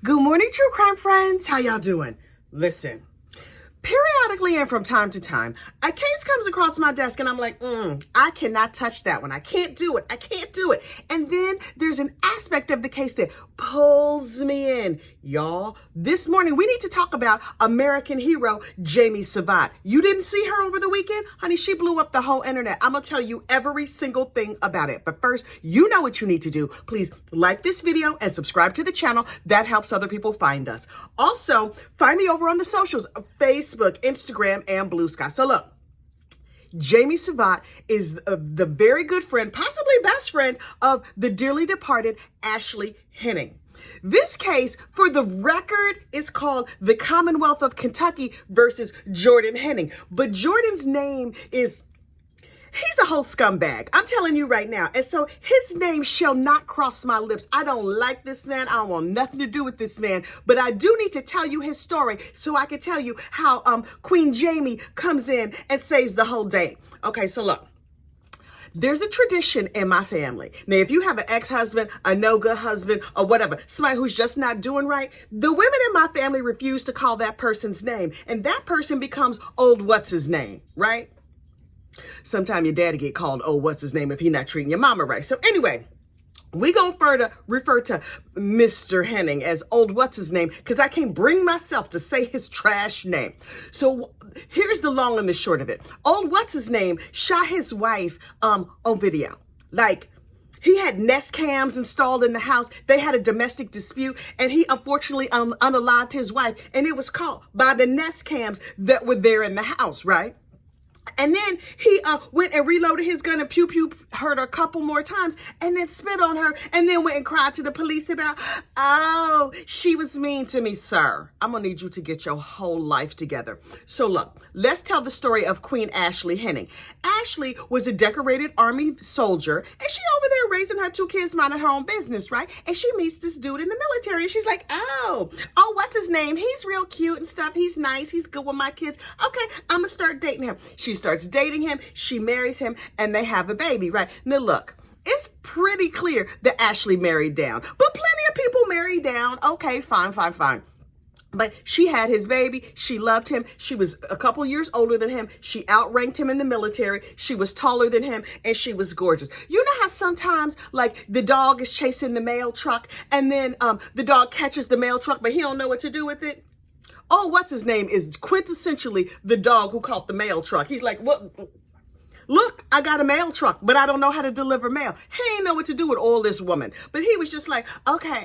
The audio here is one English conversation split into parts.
Good morning, true crime friends. How y'all doing? Listen, periodically and from time to time, a case comes across my desk and I'm like, I cannot touch that one. I can't do it. I can't do it. And then there's an aspect of the case that pulls me in. Y'all, this morning we need to talk about American hero Jamie Savat. You didn't see her over the weekend? Honey, she blew up the whole internet. I'm going to tell you every single thing about it. But first, you know what you need to do. Please like this video and subscribe to the channel. That helps other people find us. Also, find me over on the socials, Facebook, Instagram, and Blue Sky. So look, Jamie Savat is the very good friend, possibly best friend, of the dearly departed Ashley Henning. This case, for the record, is called the Commonwealth of Kentucky versus Jordan Henning. But Jordan's name is... he's a whole scumbag. I'm telling you right now. And so his name shall not cross my lips. I don't like this man. I don't want nothing to do with this man. But I do need to tell you his story so I can tell you how Queen Jamie comes in and saves the whole day. Okay, so look. There's a tradition in my family. Now, if you have an ex-husband, a no-good husband, or whatever, somebody who's just not doing right, the women in my family refuse to call that person's name. And that person becomes old what's-his-name, right? Sometime your daddy get called, oh, what's his name, if he not treating your mama right. So anyway, we gonna refer to Mr. Henning as old what's his name because I can't bring myself to say his trash name. So here's the long and the short of it. Old what's his name shot his wife on video. Like, he had Nest cams installed in the house. They had a domestic dispute, and he unfortunately unalived his wife, and it was caught by the Nest cams that were there in the house, right? And then he went and reloaded his gun and pew heard her a couple more times and then spit on her and then went and cried to the police about, oh, she was mean to me, sir. I'm going to need you to get your whole life together. So look, let's tell the story of Queen Ashley Henning. Ashley was a decorated Army soldier and she over there raising her two kids, minding her own business, right? And she meets this dude in the military and she's like, oh, what's his name? He's real cute and stuff. He's nice. He's good with my kids. Okay, I'm going to start dating him. She starts dating him, she marries him, and they have a baby, right? Now look, it's pretty clear that Ashley married down, but plenty of people marry down. Okay, fine. But she had his baby. She loved him. She was a couple years older than him. She outranked him in the military. She was taller than him, and she was gorgeous. You know how sometimes, like, the dog is chasing the mail truck, and then the dog catches the mail truck, but he don't know what to do with it? Oh, what's his name is quintessentially the dog who caught the mail truck. He's like, well, look, I got a mail truck, but I don't know how to deliver mail. He ain't know what to do with all this woman. But he was just like, okay.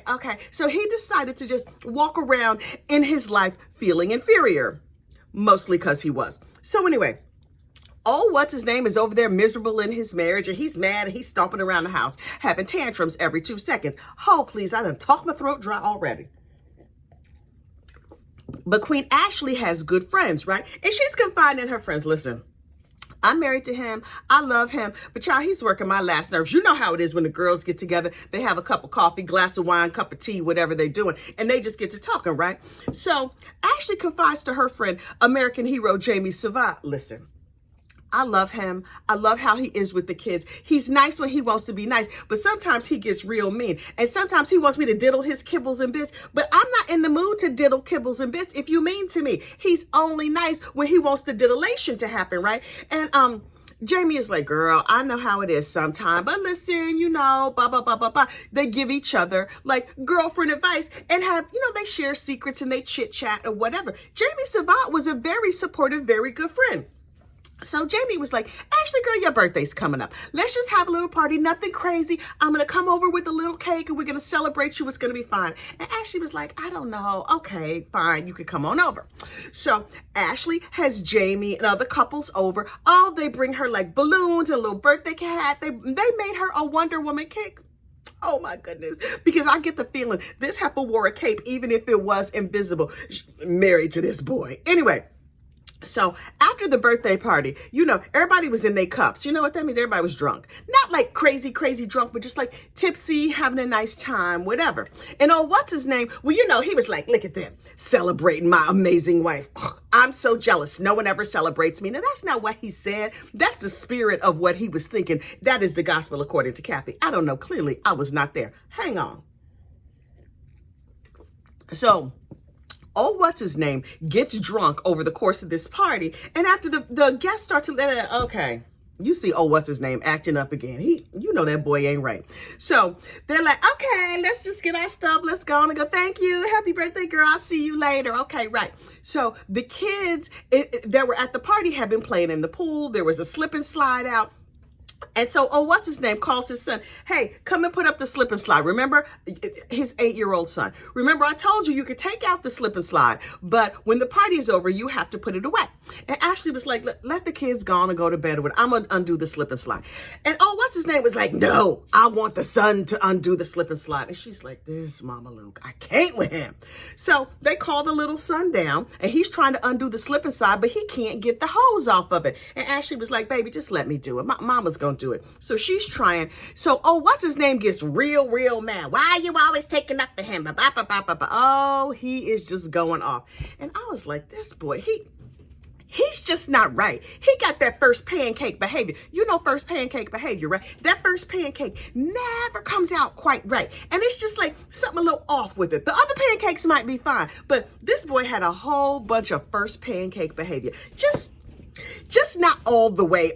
So he decided to just walk around in his life feeling inferior, mostly because he was. So anyway, oh, what's his name is over there miserable in his marriage, and he's mad, and he's stomping around the house, having tantrums every 2 seconds. Oh, please, I done talked my throat dry already. But Queen Ashley has good friends, right? And she's confiding in her friends. Listen, I'm married to him. I love him. But y'all, he's working my last nerves. You know how it is when the girls get together. They have a cup of coffee, glass of wine, cup of tea, whatever they're doing. And they just get to talking, right? So Ashley confides to her friend, American hero Jamie Savat. Listen, I love him. I love how he is with the kids. He's nice when he wants to be nice, but sometimes he gets real mean. And sometimes he wants me to diddle his kibbles and bits, but I'm not in the mood to diddle kibbles and bits if you mean to me. He's only nice when he wants the diddlation to happen, right? And Jamie is like, girl, I know how it is sometimes, but listen, you know, blah, blah, blah, blah, blah. They give each other like girlfriend advice and have, you know, they share secrets and they chit chat or whatever. Jamie Savat was a very supportive, very good friend. So Jamie was like, Ashley, girl, your birthday's coming up. Let's just have a little party, nothing crazy. I'm going to come over with a little cake and we're going to celebrate you. It's going to be fine. And Ashley was like, I don't know. Okay, fine. You can come on over. So Ashley has Jamie and other couples over. Oh, they bring her like balloons and a little birthday hat. They made her a Wonder Woman cake. Oh my goodness, because I get the feeling this heifer wore a cape even if it was invisible. Married to this boy. Anyway. So after the birthday party, you know, everybody was in their cups. You know what that means? Everybody was drunk. Not like crazy drunk, but just like tipsy, having a nice time, whatever. And oh, what's his name? Well, you know, he was like, look at them celebrating my amazing wife. I'm so jealous. No one ever celebrates me. Now, that's not what he said. That's the spirit of what he was thinking. That is the gospel according to Kathy. I don't know. Clearly, I was not there. Hang on. So, oh, what's his name gets drunk over the course of this party. And after the guests start to, okay, you see, oh, what's his name acting up again. You know that boy ain't right. So they're like, okay, let's just get our stuff. Let's go on and go. Thank you. Happy birthday, girl. I'll see you later. Okay, right. So the kids that were at the party had been playing in the pool. There was a slip and slide out. And so, oh, what's his name calls his son, hey, come and put up the slip and slide. Remember, his 8-year-old son. Remember, I told you could take out the slip and slide, but when the party is over, you have to put it away. And Ashley was like, let the kids go on and go to bed. I'm going to undo the slip and slide. And oh, what's his name was like, no, I want the son to undo the slip and slide. And she's like, this Mama Luke, I can't with him. So they call the little son down, and he's trying to undo the slip and slide, but he can't get the hose off of it. And Ashley was like, baby, just let me do it. Mama's going to do it. So she's trying. So, oh, what's his name gets real mad. Why are you always taking up for him? Oh, he is just going off. And I was like, this boy, he's just not right. He got that first pancake behavior. You know first pancake behavior, right? That first pancake never comes out quite right. And it's just like something a little off with it. The other pancakes might be fine, but this boy had a whole bunch of first pancake behavior. Just not all the way,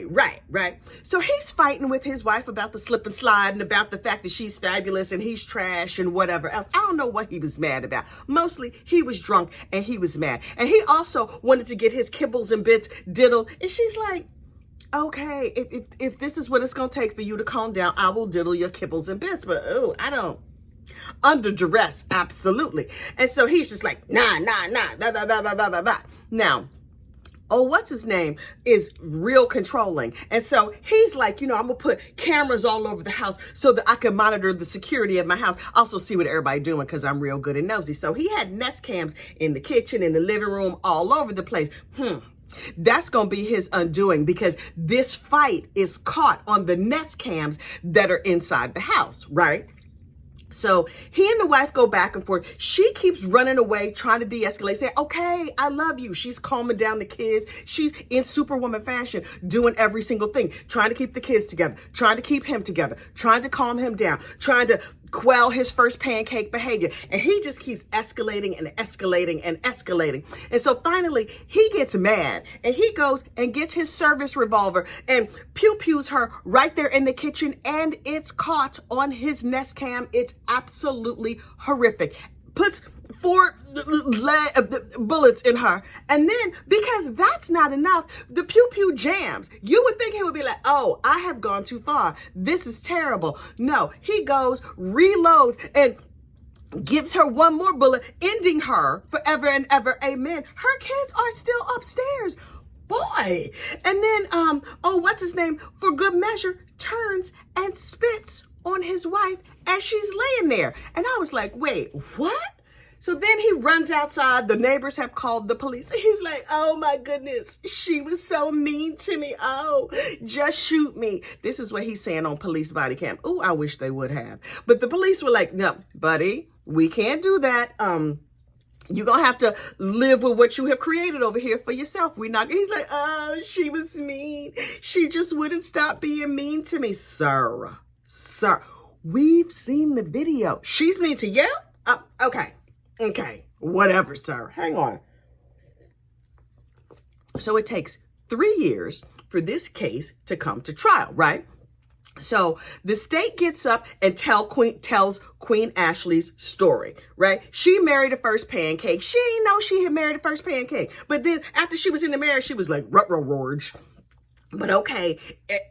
right? So he's fighting with his wife about the slip and slide and about the fact that she's fabulous and he's trash and whatever else. I don't know what he was mad about. Mostly he was drunk and he was mad. And he also wanted to get his kibbles and bits diddled. And she's like, okay, if this is what it's going to take for you to calm down, I will diddle your kibbles and bits. But I don't. Under duress, absolutely. And so he's just like, nah, blah. Now, oh, what's his name is real controlling. And so he's like, I'm going to put cameras all over the house so that I can monitor the security of my house. Also see what everybody doing because I'm real good and nosy. So he had Nest cams in the kitchen, in the living room, all over the place. That's going to be his undoing because this fight is caught on the Nest cams that are inside the house, right? So he and the wife go back and forth. She keeps running away, trying to de-escalate, saying, okay, I love you. She's calming down the kids. She's in Superwoman fashion, doing every single thing, trying to keep the kids together, trying to keep him together, trying to calm him down, trying to quell his first pancake behavior. And he just keeps escalating and escalating and escalating. And so finally he gets mad and he goes and gets his service revolver and pew-pews her right there in the kitchen. And it's caught on his Nest cam. It's absolutely horrific. Puts 4 bullets in her. And then, because that's not enough, the pew-pew jams. You would think he would be like, oh, I have gone too far. This is terrible. No, he goes, reloads, and gives her one more bullet, ending her forever and ever. Amen. Her kids are still upstairs. Boy. And then, oh, what's his name? For good measure, turns and spits on his wife as she's laying there. And I was like, wait, what? So then he runs outside. The neighbors have called the police. And he's like, oh my goodness, she was so mean to me. Oh, just shoot me. This is what he's saying on police body cam. Oh, I wish they would have. But the police were like, no, buddy, we can't do that. You're going to have to live with what you have created over here for yourself. He's like, oh, she was mean. She just wouldn't stop being mean to me. Sir, we've seen the video. She's mean to you? Okay, whatever, sir. Hang on. So it takes 3 years for this case to come to trial, right? So the state gets up and tells Queen Ashley's story, right? She married the first pancake. She didn't know she had married the first pancake. But then after she was in the marriage, she was like, ruh-roh-roarge. But okay,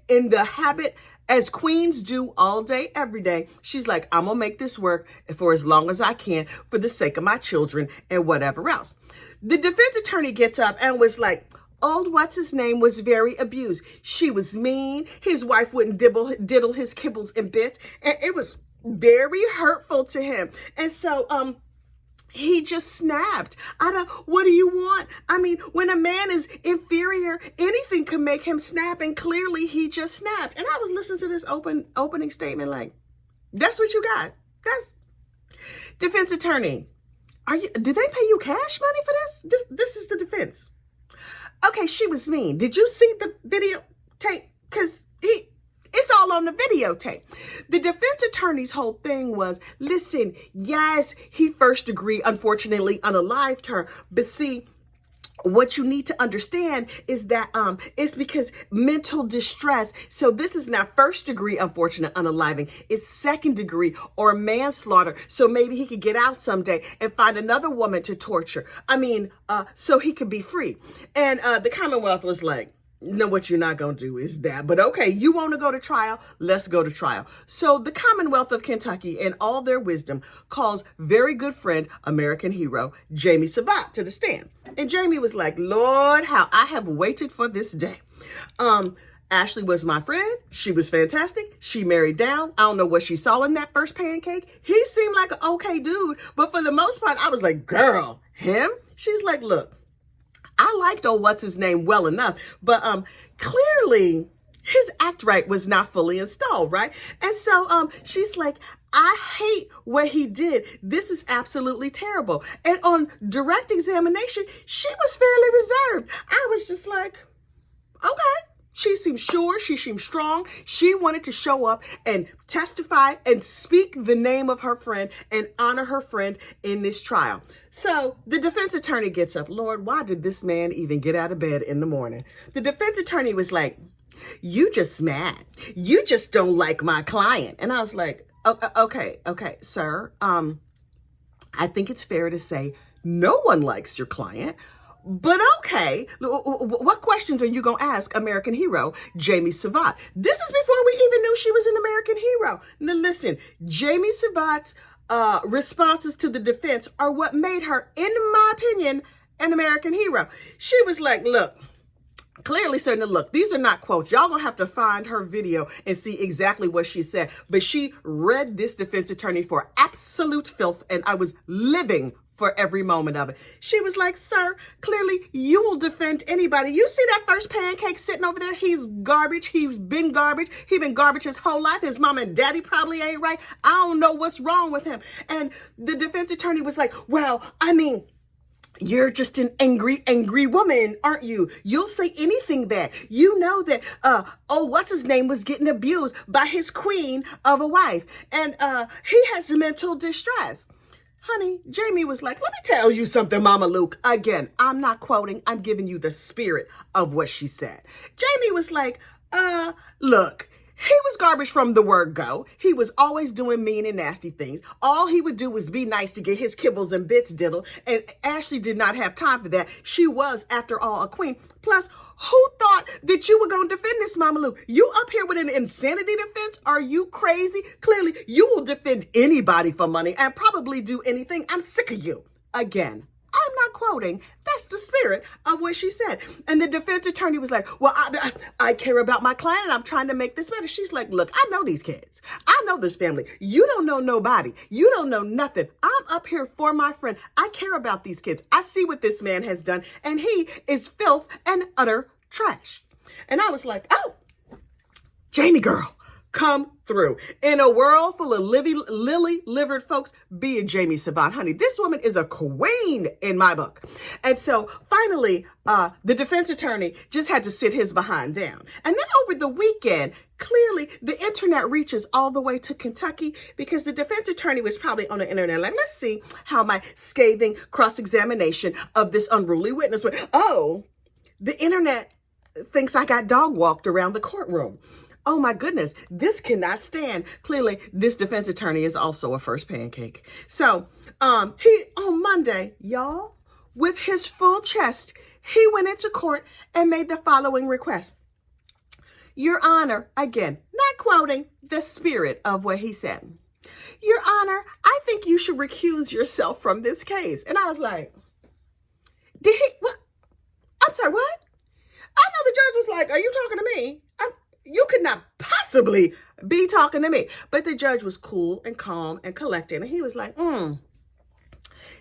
in the habit, as queens do all day, every day, she's like, I'm going to make this work for as long as I can for the sake of my children and whatever else. The defense attorney gets up and was like, old what's-his-name was very abused. She was mean. His wife wouldn't diddle his kibbles and bits. And it was very hurtful to him. And so, he just snapped. What do you want? I mean, when a man is inferior, anything can make him snap. And clearly he just snapped. And I was listening to this opening statement like, that's what you got. That's defense attorney. Did they pay you cash money for this? This is the defense. Okay, she was mean. Did you see the video tape? Because It's all on the videotape. The defense attorney's whole thing was, listen, yes, he first degree, unfortunately, unalived her. But see, what you need to understand is that it's because mental distress. So this is not first degree unfortunate unaliving. It's second degree or manslaughter. So maybe he could get out someday and find another woman to torture. So he could be free. And the Commonwealth was like, no, what you're not going to do is that. But okay, you want to go to trial? Let's go to trial. So the Commonwealth of Kentucky, in all their wisdom, calls very good friend, American hero, Jamie Savat to the stand. And Jamie was like, Lord, how I have waited for this day. Ashley was my friend. She was fantastic. She married down. I don't know what she saw in that first pancake. He seemed like an okay dude. But for the most part, I was like, girl, him? She's like, look, I liked what's his name well enough, but clearly his act right was not fully installed, right? And so she's like, I hate what he did. This is absolutely terrible. And on direct examination, she was fairly reserved. I was just like, okay. She seemed sure, she seemed strong. She wanted to show up and testify and speak the name of her friend and honor her friend in this trial. So the defense attorney gets up. Lord, why did this man even get out of bed in the morning? The defense attorney was like, you just mad. You just don't like my client. And I was like, okay, sir. I think it's fair to say no one likes your client. But okay, what questions are you going to ask American hero, Jamie Savat? This is before we even knew she was an American hero. Now listen, Jamie Savat's responses to the defense are what made her, in my opinion, an American hero. She was like, look, clearly saying, look, these are not quotes. Y'all gonna have to find her video and see exactly what she said. But she read this defense attorney for absolute filth, and I was living for every moment of it. She was like, sir, clearly you will defend anybody. You see that first pancake sitting over there? He's garbage. He's been garbage. He's been garbage his whole life. His mom and daddy probably ain't right. I don't know what's wrong with him. And the defense attorney was like, well, you're just an angry woman, aren't you? You'll say anything bad. You know that, what's his name was getting abused by his queen of a wife. And he has mental distress. Honey, Jamie was like, let me tell you something, Mama Luke. Again, I'm not quoting. I'm giving you the spirit of what she said. Jamie was like, look, he was garbage from the word go. He was always doing mean and nasty things. All he would do was be nice to get his kibbles and bits diddled. And Ashley did not have time for that. She was, after all, a queen. Plus, who thought that you were going to defend this, Mama Lou? You up here with an insanity defense? Are you crazy? Clearly, you will defend anybody for money and probably do anything. I'm sick of you. Again, I'm not quoting. That's the spirit of what she said. And the defense attorney was like, well, I care about my client and I'm trying to make this better. She's like, look, I know these kids. I know this family. You don't know nobody. You don't know nothing. I'm up here for my friend. I care about these kids. I see what this man has done and he is filth and utter trash. And I was like, oh, Jamie girl, come through. In a world full of lily-livered folks, be a Jamie Savat, honey. This woman is a queen in my book. And so finally, the defense attorney just had to sit his behind down. And then over the weekend, clearly the internet reaches all the way to Kentucky because the defense attorney was probably on the internet like, let's see how my scathing cross-examination of this unruly witness went. Oh, the internet thinks I got dog walked around the courtroom. Oh my goodness, this cannot stand. Clearly, this defense attorney is also a first pancake. So, he, on Monday, y'all, with his full chest, he went into court and made the following request. Your Honor, again, not quoting the spirit of what he said. Your Honor, I think you should recuse yourself from this case. And I was like, did he, what? I'm sorry, what? I know the judge was like, are you talking to me? You could not possibly be talking to me. But the judge was cool and calm and collected. And he was like,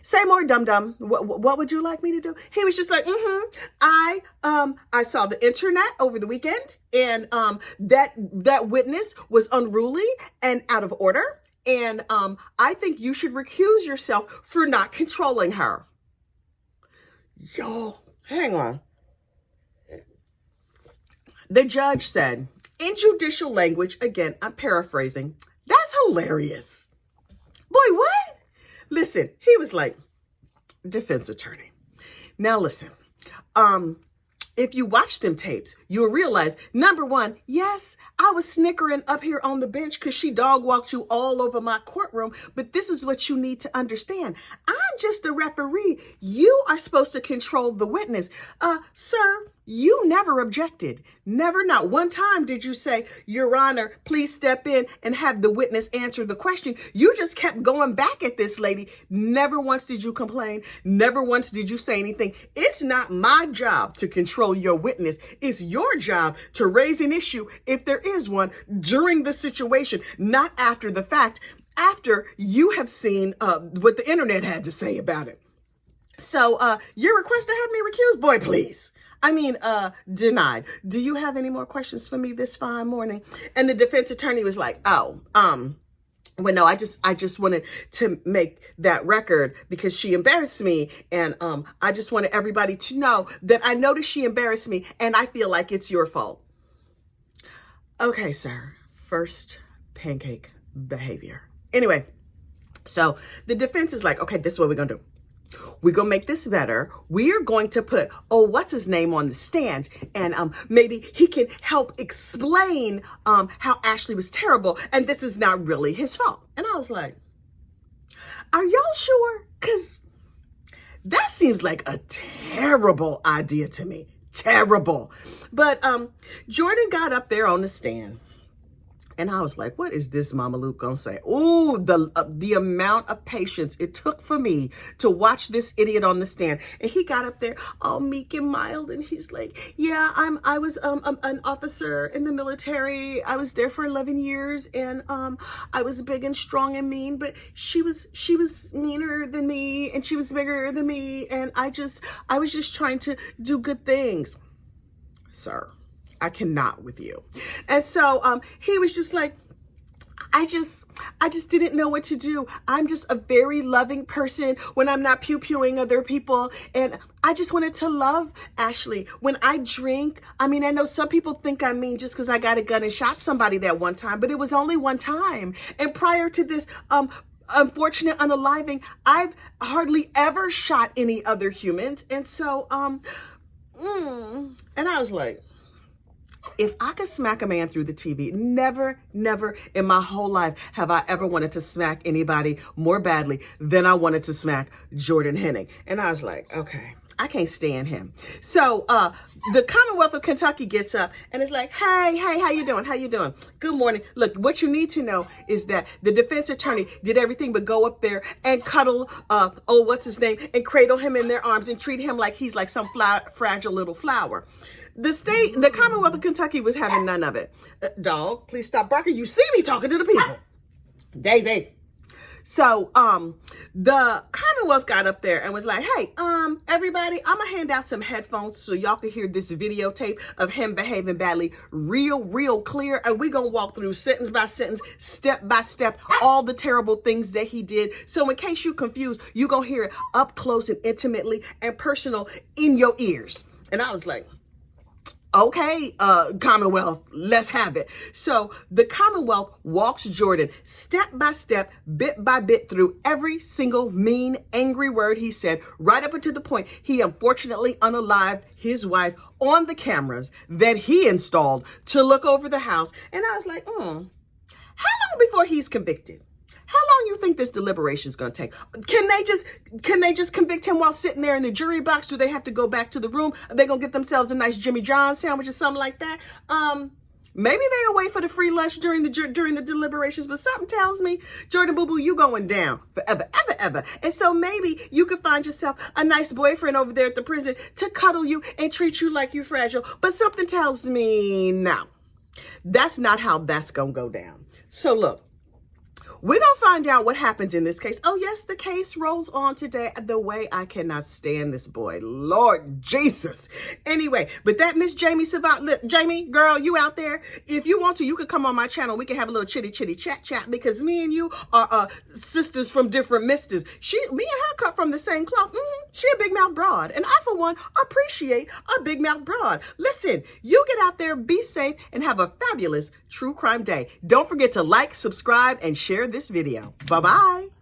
say more, dum-dum. What would you like me to do? He was just like, I saw the internet over the weekend. And that witness was unruly and out of order. And I think you should recuse yourself for not controlling her. Yo, hang on. The judge said, In judicial language, again, I'm paraphrasing, that's hilarious. Boy, what? Listen, he was like, defense attorney. Now listen, if you watch them tapes, you'll realize, number one, yes, I was snickering up here on the bench because she dog walked you all over my courtroom. But this is what you need to understand. I'm just a referee. You are supposed to control the witness. Sir, you never objected. Never, not one time did you say, Your Honor, please step in and have the witness answer the question. You just kept going back at this lady. Never once did you complain. Never once did you say anything. It's not my job to control your witness. It's your job to raise an issue, if there is one, during the situation, not after the fact, after you have seen what the internet had to say about it. So your request to have me recused, boy, please. I mean, denied. Do you have any more questions for me this fine morning? And the defense attorney was like, well, no, I just wanted to make that record because she embarrassed me. And I just wanted everybody to know that I noticed she embarrassed me and I feel like it's your fault. Okay, sir. First pancake behavior. Anyway, so the defense is like, okay, this is what we're going to do. We're going to make this better. We are going to put, what's his name on the stand? And maybe he can help explain how Ashley was terrible. And this is not really his fault. And I was like, are y'all sure? Because that seems like a terrible idea to me. Terrible. But Jordan got up there on the stand. And I was like, what is this Mama Luke gonna say? Oh, the amount of patience it took for me to watch this idiot on the stand. And he got up there all meek and mild. And he's like, yeah, I was an officer in the military. I was there for 11 years. And I was big and strong and mean. But she was meaner than me. And she was bigger than me. And I was just trying to do good things. Sir, I cannot with you. And so he was just like, I just didn't know what to do. I'm just a very loving person when I'm not pew-pewing other people. And I just wanted to love Ashley. When I drink, I mean, I know some people think I'm mean just because I got a gun and shot somebody that one time, but it was only one time. And prior to this, unfortunate unaliving, I've hardly ever shot any other humans. And so, and I was like, if I could smack a man through the TV, never in my whole life have I ever wanted to smack anybody more badly than I wanted to smack Jordan Henning. And I was like, okay, I can't stand him. So the Commonwealth of Kentucky gets up and is like, hey, how you doing? How you doing? Good morning. Look, what you need to know is that the defense attorney did everything but go up there and cuddle, what's his name, and cradle him in their arms and treat him like he's like some fragile little flower. The Commonwealth of Kentucky was having none of it. Dog, please stop barking. You see me talking to the people. Daisy. So, the Commonwealth got up there and was like, hey, everybody, I'm gonna hand out some headphones so y'all can hear this videotape of him behaving badly real clear. And we're gonna walk through sentence by sentence, step by step, all the terrible things that he did. So in case you're confused, you're gonna hear it up close and intimately and personal in your ears. And I was like, okay, Commonwealth, let's have it. So the Commonwealth walks Jordan step by step, bit by bit through every single mean, angry word he said, right up until the point he unfortunately unalived his wife on the cameras that he installed to look over the house. And I was like, how long before he's convicted? How long you think this deliberation is going to take? Can they just convict him while sitting there in the jury box? Do they have to go back to the room? Are they going to get themselves a nice Jimmy John sandwich or something like that? Maybe they'll wait for the free lunch during the deliberations, but something tells me, Jordan Boo Boo, you going down forever, ever. And so maybe you could find yourself a nice boyfriend over there at the prison to cuddle you and treat you like you're fragile. But something tells me no. That's not how that's going to go down. So look. we're going to find out what happens in this case. Oh, yes, the case rolls on today. The way I cannot stand this boy. Lord Jesus. Anyway, but that Miss Jamie Savat, look, Jamie, girl, you out there, if you want to, you could come on my channel. We can have a little chitty chat, because me and you are sisters from different misters. Me and her cut from the same cloth. She a big mouth broad. And I, for one, appreciate a big mouth broad. Listen, you get out there, be safe, and have a fabulous true crime day. Don't forget to like, subscribe, and share this video. Bye-bye.